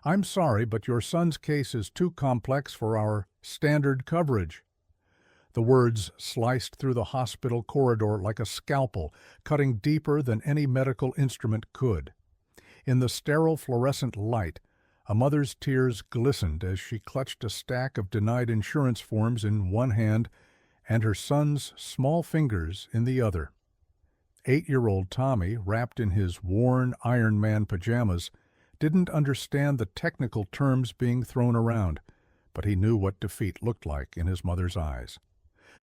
"I'm sorry, but your son's case is too complex for our standard coverage." The words sliced through the hospital corridor like a scalpel, cutting deeper than any medical instrument could. In the sterile fluorescent light, a mother's tears glistened as she clutched a stack of denied insurance forms in one hand and her son's small fingers in the other. 8-year-old Tommy, wrapped in his worn Iron Man pajamas, didn't understand the technical terms being thrown around, but he knew what defeat looked like in his mother's eyes.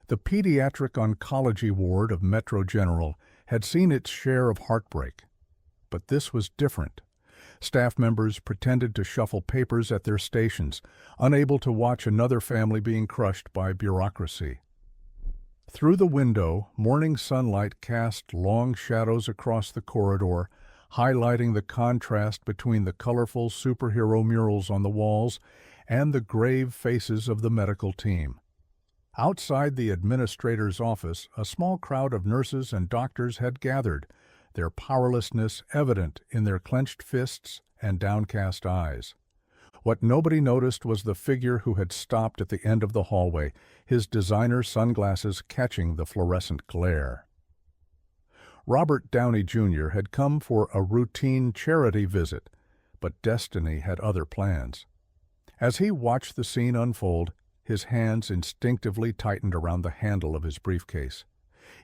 The pediatric oncology ward of Metro General had seen its share of heartbreak. But this was different. Staff members pretended to shuffle papers at their stations, unable to watch another family being crushed by bureaucracy. Through the window, morning sunlight cast long shadows across the corridor, highlighting the contrast between the colorful superhero murals on the walls and the grave faces of the medical team. Outside the administrator's office, a small crowd of nurses and doctors had gathered, their powerlessness evident in their clenched fists and downcast eyes. What nobody noticed was the figure who had stopped at the end of the hallway, his designer sunglasses catching the fluorescent glare. Robert Downey Jr. had come for a routine charity visit, but destiny had other plans. As he watched the scene unfold, his hands instinctively tightened around the handle of his briefcase.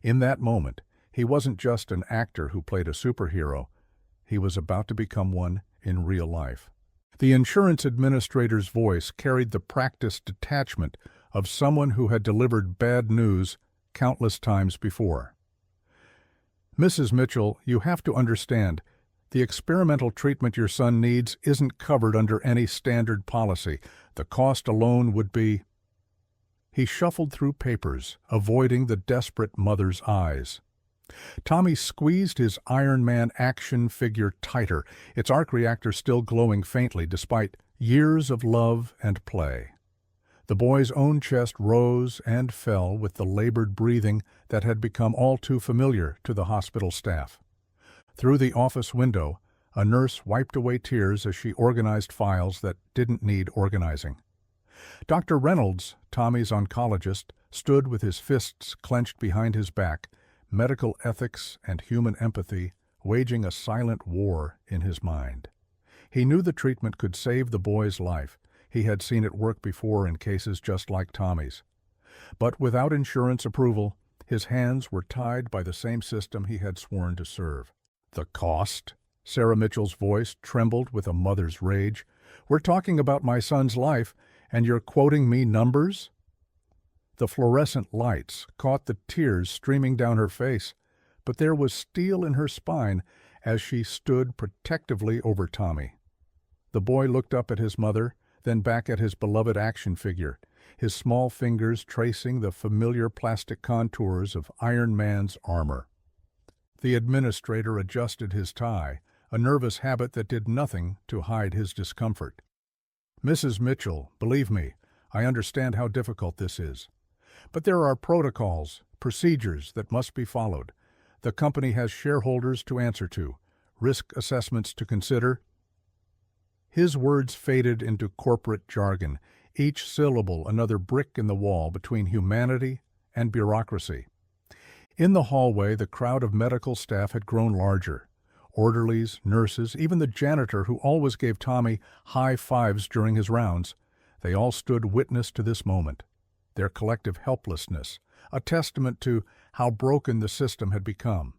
In that moment, he wasn't just an actor who played a superhero. He was about to become one in real life. The insurance administrator's voice carried the practiced detachment of someone who had delivered bad news countless times before. "Mrs. Mitchell, you have to understand, the experimental treatment your son needs isn't covered under any standard policy. The cost alone would be—" He shuffled through papers, avoiding the desperate mother's eyes. Tommy squeezed his Iron Man action figure tighter, its arc reactor still glowing faintly despite years of love and play. The boy's own chest rose and fell with the labored breathing that had become all too familiar to the hospital staff. Through the office window, a nurse wiped away tears as she organized files that didn't need organizing. Dr. Reynolds, Tommy's oncologist, stood with his fists clenched behind his back, medical ethics and human empathy waging a silent war in his mind. He knew the treatment could save the boy's life. He had seen it work before in cases just like Tommy's. But without insurance approval, his hands were tied by the same system he had sworn to serve. "The cost?" Sarah Mitchell's voice trembled with a mother's rage. "We're talking about my son's life, and you're quoting me numbers?" The fluorescent lights caught the tears streaming down her face, but there was steel in her spine as she stood protectively over Tommy. The boy looked up at his mother, then back at his beloved action figure, his small fingers tracing the familiar plastic contours of Iron Man's armor. The administrator adjusted his tie, a nervous habit that did nothing to hide his discomfort. "Mrs. Mitchell, believe me, I understand how difficult this is. But there are protocols, procedures that must be followed. The company has shareholders to answer to, risk assessments to consider." His words faded into corporate jargon, each syllable another brick in the wall between humanity and bureaucracy. In the hallway, the crowd of medical staff had grown larger. Orderlies, nurses, even the janitor who always gave Tommy high fives during his rounds, they all stood witness to this moment. Their collective helplessness, a testament to how broken the system had become.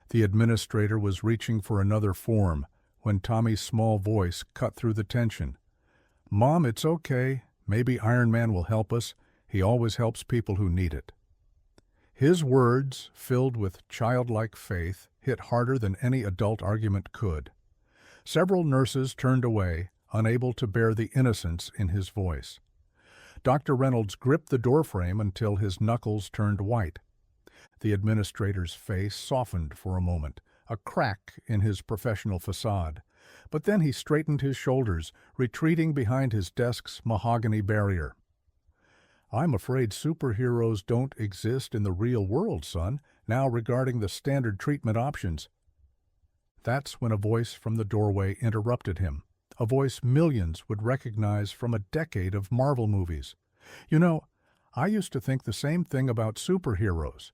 The administrator was reaching for another form when Tommy's small voice cut through the tension. "Mom, it's okay. Maybe Iron Man will help us. He always helps people who need it." His words, filled with childlike faith, hit harder than any adult argument could. Several nurses turned away, unable to bear the innocence in his voice. Dr. Reynolds gripped the doorframe until his knuckles turned white. The administrator's face softened for a moment, a crack in his professional facade. But then he straightened his shoulders, retreating behind his desk's mahogany barrier. "I'm afraid superheroes don't exist in the real world, son. Now regarding the standard treatment options." That's when a voice from the doorway interrupted him, a voice millions would recognize from a decade of Marvel movies. You know, I used to think the same thing about superheroes.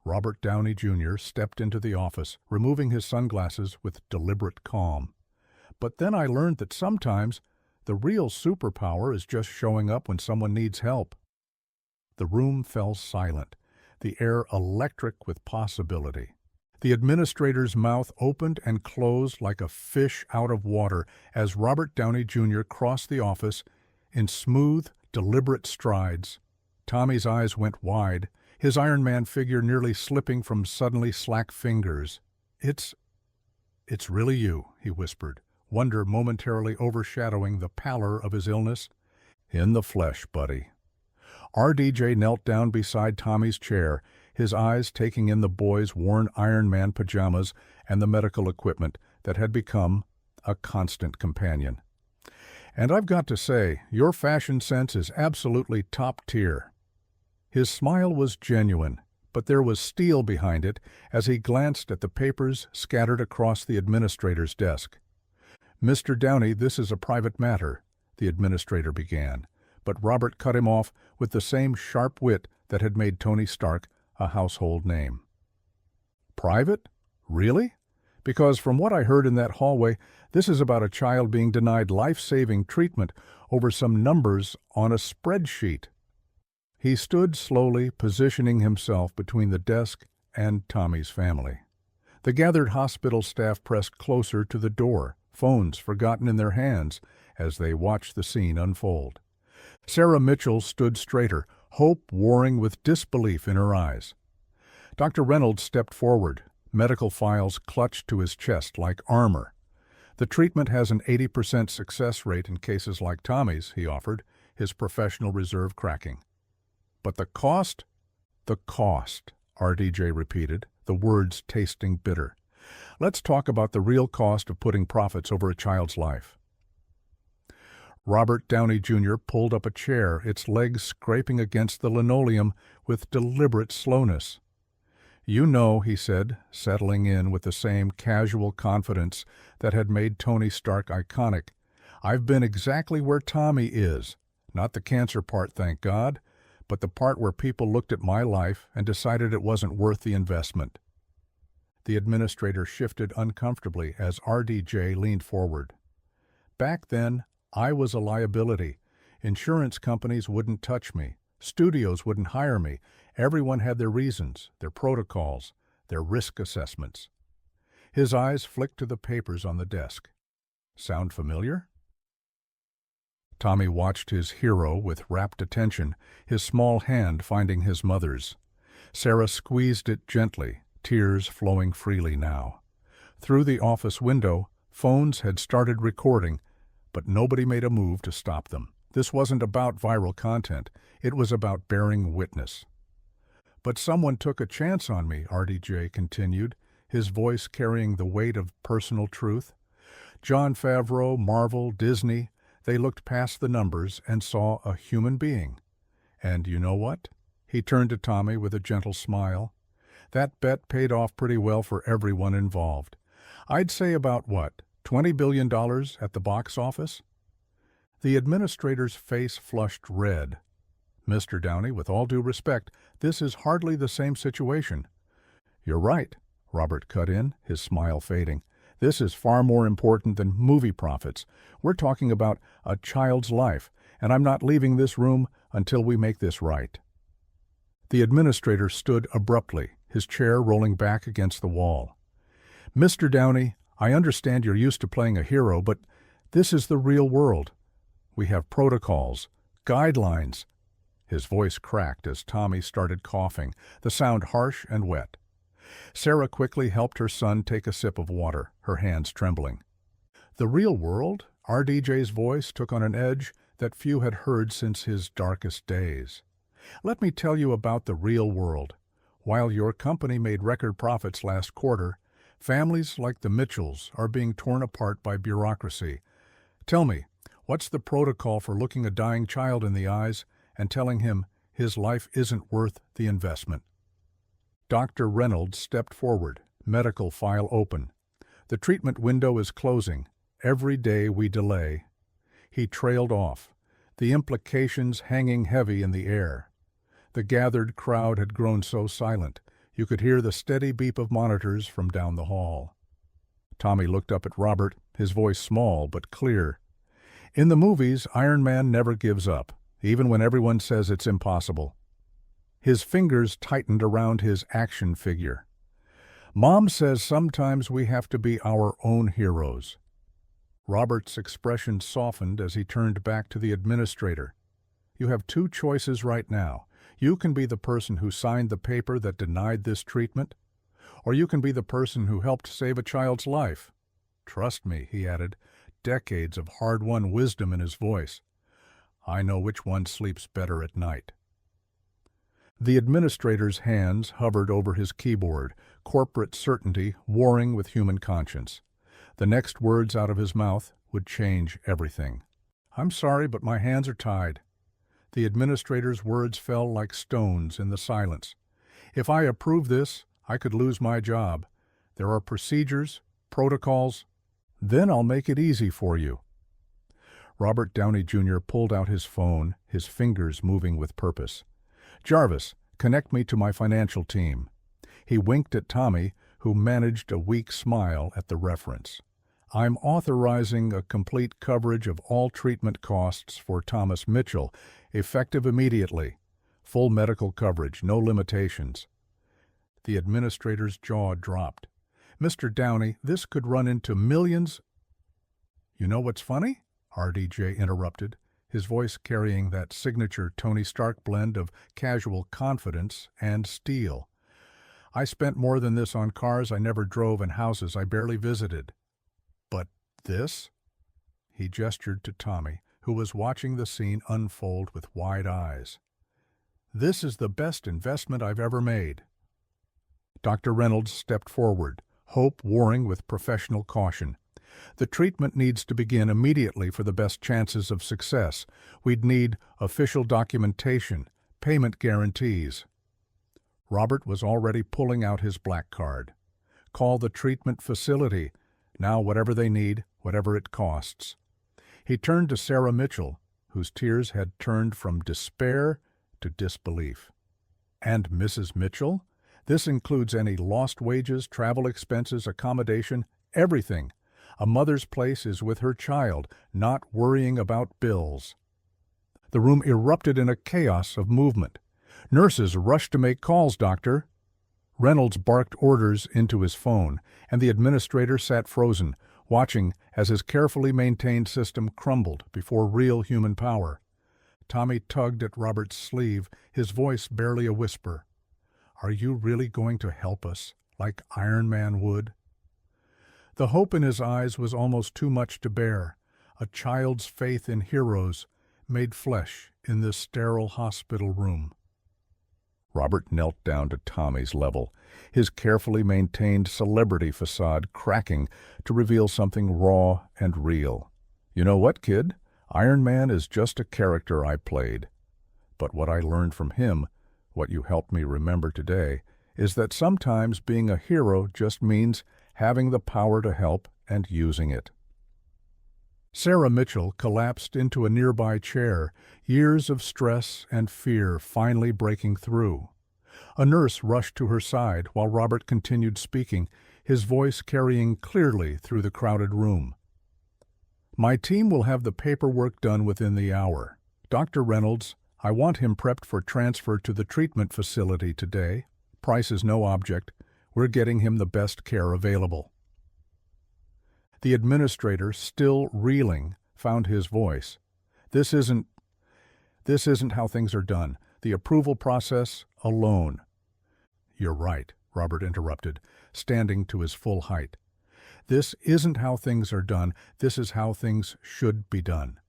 Robert Downey Jr. stepped into the office, removing his sunglasses with deliberate calm. But then I learned that sometimes the real superpower is just showing up when someone needs help. The room fell silent, the air electric with possibility. The administrator's mouth opened and closed like a fish out of water as Robert Downey Jr. crossed the office in smooth, deliberate strides. Tommy's eyes went wide, his Iron Man figure nearly slipping from suddenly slack fingers. It's really you," he whispered, wonder momentarily overshadowing the pallor of his illness. "In the flesh, buddy." RDJ knelt down beside Tommy's chair, his eyes taking in the boy's worn Iron Man pajamas and the medical equipment that had become a constant companion. "And I've got to say, your fashion sense is absolutely top tier." His smile was genuine, but there was steel behind it as he glanced at the papers scattered across the administrator's desk. "Mr. Downey, this is a private matter," the administrator began, but Robert cut him off with the same sharp wit that had made Tony Stark a household name. "Private? Really? Because from what I heard in that hallway, this is about a child being denied life-saving treatment over some numbers on a spreadsheet." He stood slowly, positioning himself between the desk and Tommy's family. The gathered hospital staff pressed closer to the door, phones forgotten in their hands, as they watched the scene unfold. Sarah Mitchell stood straighter, hope warring with disbelief in her eyes. Dr. Reynolds stepped forward, medical files clutched to his chest like armor. "The treatment has an 80% success rate in cases like Tommy's," he offered, his professional reserve cracking. "But the cost?" "The cost," RDJ repeated, the words tasting bitter. "Let's talk about the real cost of putting profits over a child's life." Robert Downey Jr. pulled up a chair, its legs scraping against the linoleum with deliberate slowness. "You know," he said, settling in with the same casual confidence that had made Tony Stark iconic, "I've been exactly where Tommy is. Not the cancer part, thank God, but the part where people looked at my life and decided it wasn't worth the investment." The administrator shifted uncomfortably as RDJ leaned forward. "Back then, I was a liability. Insurance companies wouldn't touch me. Studios wouldn't hire me. Everyone had their reasons, their protocols, their risk assessments." His eyes flicked to the papers on the desk. "Sound familiar?" Tommy watched his hero with rapt attention, his small hand finding his mother's. Sarah squeezed it gently, tears flowing freely now. Through the office window, phones had started recording, but nobody made a move to stop them. This wasn't about viral content. It was about bearing witness. "But someone took a chance on me," RDJ continued, his voice carrying the weight of personal truth. "Jon Favreau, Marvel, Disney, they looked past the numbers and saw a human being. And you know what?" He turned to Tommy with a gentle smile. "That bet paid off pretty well for everyone involved. I'd say about what, $20 billion at the box office?" The administrator's face flushed red. "Mr. Downey, with all due respect, this is hardly the same situation." "You're right," Robert cut in, his smile fading. "This is far more important than movie profits. We're talking about a child's life, and I'm not leaving this room until we make this right." The administrator stood abruptly, his chair rolling back against the wall. "Mr. Downey, I understand you're used to playing a hero, but this is the real world. We have protocols, guidelines." His voice cracked as Tommy started coughing, the sound harsh and wet. Sarah quickly helped her son take a sip of water, her hands trembling. "The real world?" RDJ's voice took on an edge that few had heard since his darkest days. "Let me tell you about the real world. While your company made record profits last quarter, families like the Mitchells are being torn apart by bureaucracy. Tell me, what's the protocol for looking a dying child in the eyes and telling him his life isn't worth the investment?" Dr. Reynolds stepped forward, medical file open. "The treatment window is closing. every day we delay." He trailed off, the implications hanging heavy in the air. The gathered crowd had grown so silent, you could hear the steady beep of monitors from down the hall. Tommy looked up at Robert, his voice small but clear. "In the movies, Iron Man never gives up, even when everyone says it's impossible." His fingers tightened around his action figure. "Mom says sometimes we have to be our own heroes." Robert's expression softened as he turned back to the administrator. "You have two choices right now. You can be the person who signed the paper that denied this treatment, or you can be the person who helped save a child's life. Trust me," he added, decades of hard-won wisdom in his voice. "I know which one sleeps better at night." The administrator's hands hovered over his keyboard, corporate certainty warring with human conscience. The next words out of his mouth would change everything. "I'm sorry, but my hands are tied." The administrator's words fell like stones in the silence. "If I approve this, I could lose my job. There are procedures, protocols. Then I'll make it easy for you." Robert Downey Jr. pulled out his phone, his fingers moving with purpose. "Jarvis, connect me to my financial team." He winked at Tommy, who managed a weak smile at the reference. "I'm authorizing a complete coverage of all treatment costs for Thomas Mitchell, effective immediately. Full medical coverage, no limitations." The administrator's jaw dropped. "Mr. Downey, this could run into millions—" "You know what's funny?" RDJ interrupted, his voice carrying that signature Tony Stark blend of casual confidence and steel. "I spent more than this on cars I never drove and houses I barely visited. But this?" He gestured to Tommy, who was watching the scene unfold with wide eyes. "This is the best investment I've ever made." Dr. Reynolds stepped forward, hope warring with professional caution. "The treatment needs to begin immediately for the best chances of success. We'd need official documentation, payment guarantees." Robert was already pulling out his black card. "Call the treatment facility. Now whatever they need, whatever it costs." He turned to Sarah Mitchell, whose tears had turned from despair to disbelief. "And Mrs. Mitchell? This includes any lost wages, travel expenses, accommodation, everything. A mother's place is with her child, not worrying about bills." The room erupted in a chaos of movement. "Nurses rushed to make calls, doctor." Reynolds barked orders into his phone, and the administrator sat frozen, watching as his carefully maintained system crumbled before real human power. Tommy tugged at Robert's sleeve, his voice barely a whisper. "Are you really going to help us, like Iron Man would?" The hope in his eyes was almost too much to bear, a child's faith in heroes made flesh in this sterile hospital room. Robert knelt down to Tommy's level, his carefully maintained celebrity facade cracking to reveal something raw and real. "You know what, kid? Iron Man is just a character I played. But what I learned from him, what you helped me remember today, is that sometimes being a hero just means having the power to help and using it." Sarah Mitchell collapsed into a nearby chair, years of stress and fear finally breaking through. A nurse rushed to her side while Robert continued speaking, his voice carrying clearly through the crowded room. "My team will have the paperwork done within the hour. Dr. Reynolds, I want him prepped for transfer to the treatment facility today. Price is no object. We're getting him the best care available." The administrator, still reeling, found his voice. This isn't how things are done. The approval process alone." "You're right," Robert interrupted, standing to his full height. "This isn't how things are done. This is how things should be done."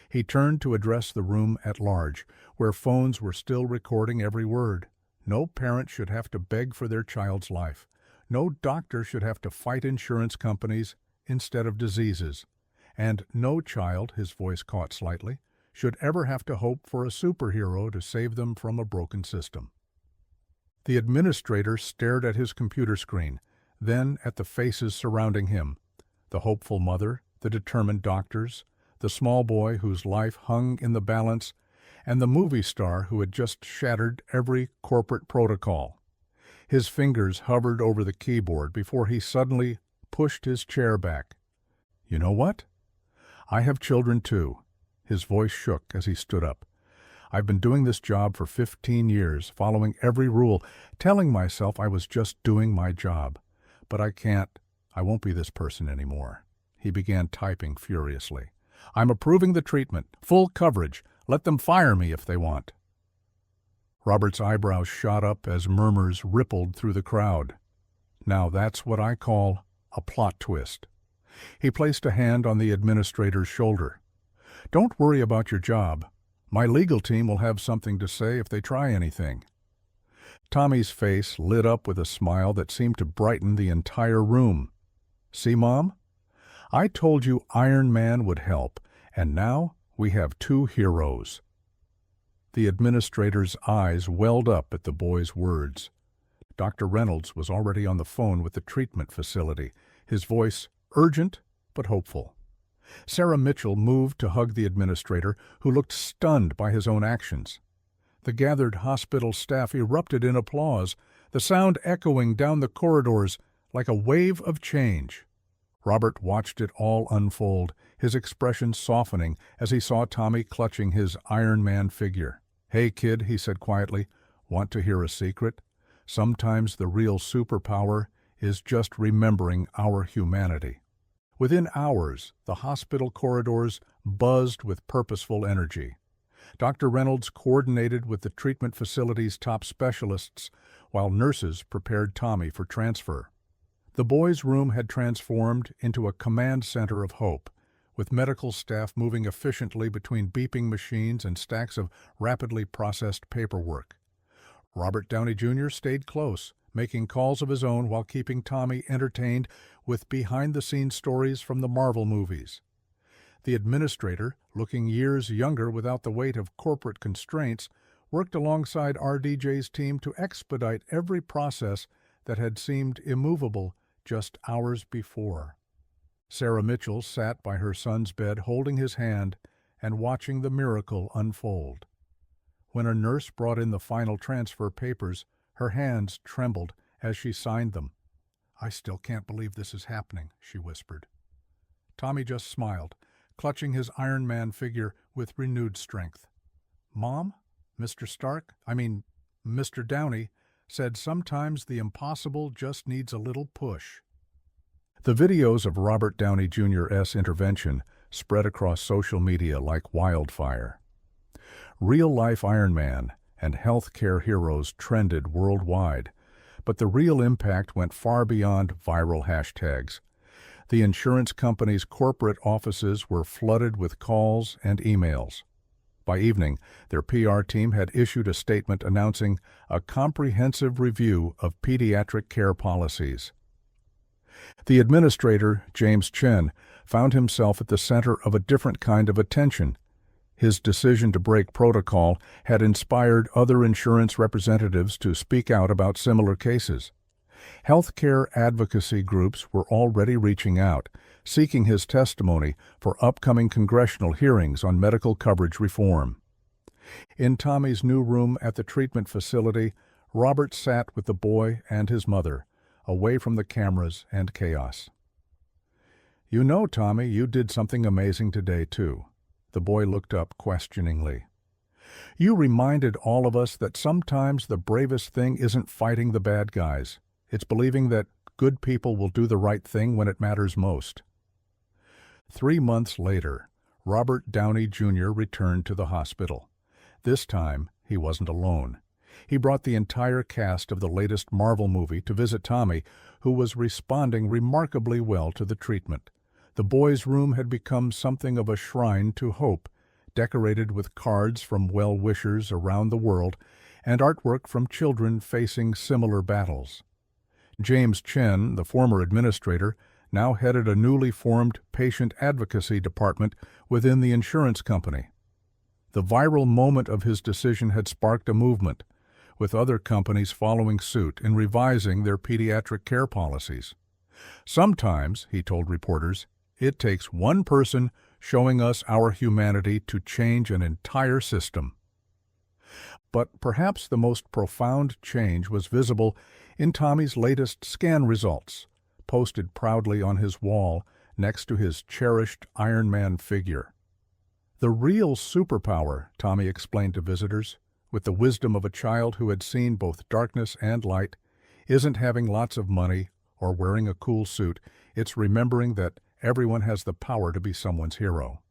He turned to address the room at large, where phones were still recording every word. No parent should have to beg for their child's life. No doctor should have to fight insurance companies instead of diseases. And no child, his voice caught slightly, should ever have to hope for a superhero to save them from a broken system. The administrator stared at his computer screen, then at the faces surrounding him. The hopeful mother, the determined doctors, the small boy whose life hung in the balance, and the movie star who had just shattered every corporate protocol. His fingers hovered over the keyboard before he suddenly pushed his chair back. "You know what? I have children too." His voice shook as he stood up. "I've been doing this job for 15 years, following every rule, telling myself I was just doing my job. But I won't be this person anymore." He began typing furiously. "I'm approving the treatment. Full coverage. Let them fire me if they want." Robert's eyebrows shot up as murmurs rippled through the crowd. "Now that's what I call a plot twist." He placed a hand on the administrator's shoulder. "Don't worry about your job. My legal team will have something to say if they try anything." Tommy's face lit up with a smile that seemed to brighten the entire room. "See, Mom? I told you Iron Man would help, and now we have two heroes." The administrator's eyes welled up at the boy's words. Dr. Reynolds was already on the phone with the treatment facility, his voice urgent but hopeful. Sarah Mitchell moved to hug the administrator, who looked stunned by his own actions. The gathered hospital staff erupted in applause, the sound echoing down the corridors like a wave of change. Robert watched it all unfold, his expression softening as he saw Tommy clutching his Iron Man figure. "Hey, kid," he said quietly, "want to hear a secret? Sometimes the real superpower is just remembering our humanity." Within hours, the hospital corridors buzzed with purposeful energy. Dr. Reynolds coordinated with the treatment facility's top specialists, while nurses prepared Tommy for transfer. The boy's room had transformed into a command center of hope, with medical staff moving efficiently between beeping machines and stacks of rapidly processed paperwork. Robert Downey Jr. stayed close, making calls of his own while keeping Tommy entertained with behind-the-scenes stories from the Marvel movies. The administrator, looking years younger without the weight of corporate constraints, worked alongside RDJ's team to expedite every process that had seemed immovable just hours before. Sarah Mitchell sat by her son's bed holding his hand and watching the miracle unfold. When a nurse brought in the final transfer papers, her hands trembled as she signed them. "I still can't believe this is happening," she whispered. Tommy just smiled, clutching his Iron Man figure with renewed strength. "Mom, Mr. Downey said sometimes the impossible just needs a little push." The videos of Robert Downey Jr.'s intervention spread across social media like wildfire. Real-life Iron Man and healthcare heroes trended worldwide, but the real impact went far beyond viral hashtags. The insurance company's corporate offices were flooded with calls and emails. By evening, their PR team had issued a statement announcing a comprehensive review of pediatric care policies. The administrator, James Chen, found himself at the center of a different kind of attention. His decision to break protocol had inspired other insurance representatives to speak out about similar cases. Healthcare advocacy groups were already reaching out, seeking his testimony for upcoming congressional hearings on medical coverage reform. In Tommy's new room at the treatment facility, Robert sat with the boy and his mother, away from the cameras and chaos. "You know, Tommy, you did something amazing today, too." The boy looked up questioningly. "You reminded all of us that sometimes the bravest thing isn't fighting the bad guys. It's believing that good people will do the right thing when it matters most." 3 months later, Robert Downey Jr. returned to the hospital. This time, he wasn't alone. He brought the entire cast of the latest Marvel movie to visit Tommy, who was responding remarkably well to the treatment. The boy's room had become something of a shrine to hope, decorated with cards from well-wishers around the world and artwork from children facing similar battles. James Chen, the former administrator, now headed a newly formed patient advocacy department within the insurance company. The viral moment of his decision had sparked a movement, with other companies following suit in revising their pediatric care policies. "Sometimes," he told reporters, It takes one person showing us our humanity to change an entire system. But perhaps the most profound change was visible in Tommy's latest scan results, posted proudly on his wall next to his cherished Iron Man figure. The real superpower, Tommy explained to visitors, with the wisdom of a child who had seen both darkness and light, isn't having lots of money or wearing a cool suit. It's remembering that everyone has the power to be someone's hero.